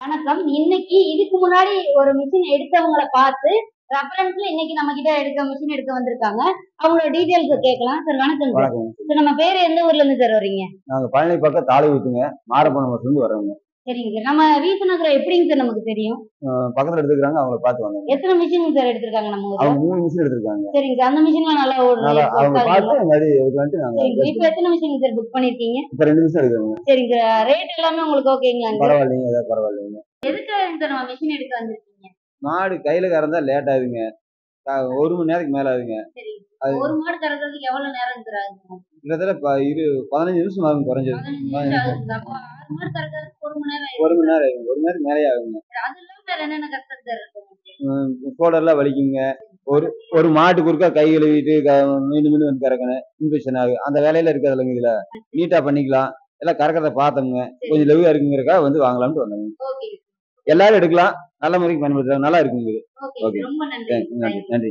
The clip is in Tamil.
வணக்கம். இன்னைக்கு இதுக்கு முன்னாடி ஒரு மிஷின் எடுத்தவங்கள பார்த்து ரெஃபரன்ஸ்ல இன்னைக்கு நம்ம கிட்ட மிஷின் எடுக்க வந்திருக்காங்க. அவங்களோட டீடைல்ஸ் கேட்கலாம். சார் வணக்கம் சார். வணக்கம். சார் நம்ம பேரு எந்த ஊர்ல இருந்து சார் வர்றீங்க? நாங்க பழனி பக்கம் தாளையூத்துங்க. மாரப்பனம்பட்டில இருந்து வர்றோங்க. சரிங்க சார். நம்ம வீசநகரம் எப்படிங்க சார் நமக்கு தெரியும்? பக்கத்துல எடுத்துக்கிறாங்க. அவங்கள பார்த்து வந்தோங்க. எத்தனை மிஷின் சார் எடுத்திருக்காங்க நம்ம ஊர்ல? அவங்க 3 மிஷின் எடுத்திருக்காங்க. சரிங்க சார். அந்த மிஷின்லாம் நல்லா நல்லா அவங்க ஓடுது. பார்த்து இந்த மாதிரி எடுக்கலான்ட்டு நாங்க சரிங்க. இப்ப எத்தனை மிஷின் சார் புக் பண்ணிருக்கீங்க? இப்ப 2 மிஷின் எடுக்கிறோங்க. சரிங்க சார். ரேட் எல்லாமே உங்களுக்கு ஓகேங்களாங்க? பரவாயில்லைங்க. ஏதாவது பரவாயில்லைங்க. எதுக்காக சார் நம்ம மிஷின் எடுக்க வந்திருக்கீங்க? மாடு கையில கறந்தா லேட் ஆகுதுங்க. 1 மணி நேரத்துக்கு மேல ஆகுதுங்க. சரி. ஒரு மாடு கறக்கிறதுக்கு எவ்வளவு நேரம் சார் ஆகுது? கிட்டத்தட்ட 15 நிமிஷம் ஆகும் குறைஞ்சது. 15 நிமிஷம் ஆகுது. அப்போ 6 மாடு கறக்கிறதுக்கு 1 மணி நேரம் ஆயிடும். 1 மணி நேரம் ஆகும். 1 மணி நேரத்துக்கு மேலே ஆகுங்க. அது இல்லாம வேற என்னென்ன கஷ்டம் சார் இருக்கு? சோடெல்லாம் வலிக்குங்க. ஒரு மாட்டுக்கு ஒருக்கா கை கழுவிட்டு மீண்டும் மீண்டும் வந்து கறக்கணும். இன்ஃபெக்ஷன் ஆகும். அந்த வேலையில இருக்காது இல்லைங்க. இதுல நீட்டா பண்ணிக்கலாம். எல்லாம் கறக்கிறத பார்த்தோங்க. கொஞ்சம் லெவியா இருக்குங்கிறக்கா வந்து வாங்கலாம்னு வந்தோங்க. ஓகே. எல்லாரும் எடுக்கலாம். நல்ல முறைக்கு பயன்படுத்துறாங்க. நல்லா இருக்குங்க இது. ஓகே. ரொம்ப நன்றி. நன்றி.